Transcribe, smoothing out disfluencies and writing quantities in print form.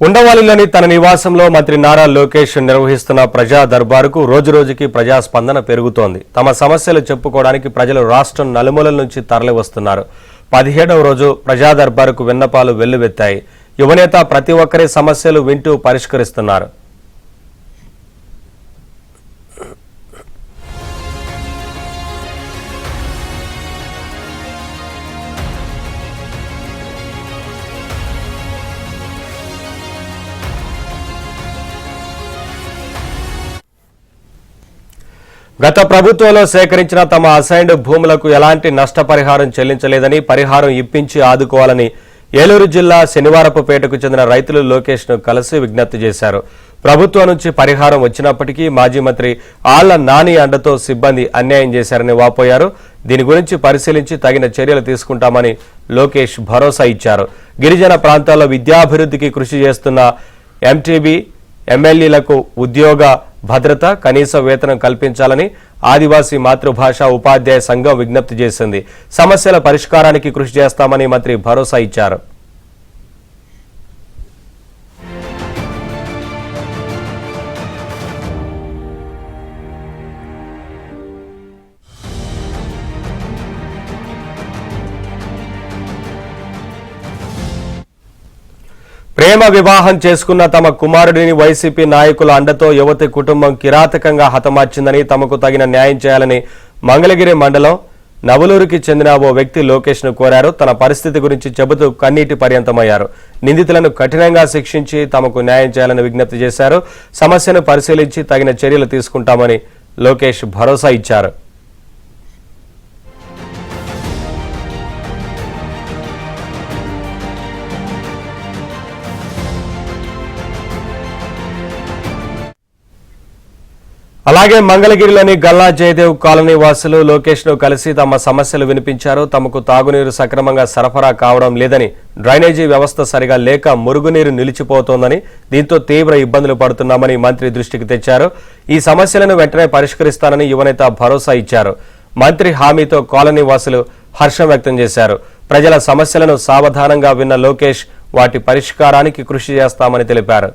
ఉండవల్లిలోని తన నివాసంలో మంత్రి నారా లోకేష్ నిర్వహిస్తున్న ప్రజా దర్బారుకు రోజురోజుకి ప్రజాస్పందన పెరుగుతోంది. తమ సమస్యలు చెప్పుకోవడానికి ప్రజలు రాష్ట్రం నలుమూలల నుంచి తరలివస్తున్నారు. 17వ రోజు ప్రజా దర్బారుకు విన్నపాలు వెల్లువెత్తాయి. యువనేత ప్రతి ఒక్కరి సమస్యలు వింటూ పరిష్కరిస్తున్నారు. గత ప్రభుత్వంలో సేకరించిన తమ అసైన్డ్ భూములకు ఎలాంటి నష్టపరిహారం చెల్లించలేదని, పరిహారం ఇప్పించి ఆదుకోవాలని ఏలూరు జిల్లా శనివారపుపేటకు చెందిన రైతులు లోకేష్ ను కలిసి విజ్ఞప్తి చేశారు. ప్రభుత్వం నుంచి పరిహారం వచ్చినప్పటికీ మాజీ మంత్రి ఆళ్ల నాని అండతో సిబ్బంది అన్యాయం చేశారని వాపోయారు. దీని గురించి పరిశీలించి తగిన చర్యలు తీసుకుంటామని లోకేష్ భరోసా ఇచ్చారు. గిరిజన ప్రాంతాల్లో విద్యాభివృద్ధికి కృషి చేస్తున్న ఎంటీబీ ఎమ్మెల్యేలకు ఉద్యోగ భద్రత, కనీస వేతనం కల్పించాలని ఆదివాసీ మాతృభాష ఉపాధ్యాయ సంఘం విజ్ఞప్తి చేసింది. సమస్యల పరిష్కారానికి కృషి చేస్తామని మంత్రి భరోసా ఇచ్చారు. ప్రేమ వివాహం చేసుకున్న తమ కుమారుడిని వైసీపీ నాయకుల అండతో యువతి కుటుంబం కిరాతకంగా హతమార్చిందని, తమకు తగిన న్యాయం చేయాలని మంగళగిరి మండలం నవలూరుకి చెందిన ఓ వ్యక్తి లోకేష్ ను కోరారు. తన పరిస్థితి గురించి చెబుతూ కన్నీటి పర్యంతమయ్యారు. నిందితులను కఠినంగా శిక్షించి తమకు న్యాయం చేయాలని విజ్ఞప్తి చేశారు. సమస్యను పరిశీలించి తగిన చర్యలు తీసుకుంటామని లోకేష్ భరోసా ఇచ్చారు. అలాగే మంగళగిరిలోని గల్లా జయదేవ్ కాలనీ వాసులు లోకేష్ ను కలిసి తమ సమస్యలు వినిపించారు. తమకు తాగునీరు సక్రమంగా సరఫరా కావడం లేదని, డ్రైనేజీ వ్యవస్థ సరిగా లేక మురుగునీరు నిలిచిపోతోందని, దీంతో తీవ్ర ఇబ్బందులు పడుతున్నామని మంత్రి దృష్టికి తెచ్చారు. ఈ సమస్యలను వెంటనే పరిష్కరిస్తానని యువనేత భరోసా ఇచ్చారు. మంత్రి హామీతో కాలనీ వాసులు హర్షం వ్యక్తం చేశారు. ప్రజల సమస్యలను సావధానంగా విన్న లోకేష్ వాటి పరిష్కారానికి కృషి చేస్తామని తెలిపారు.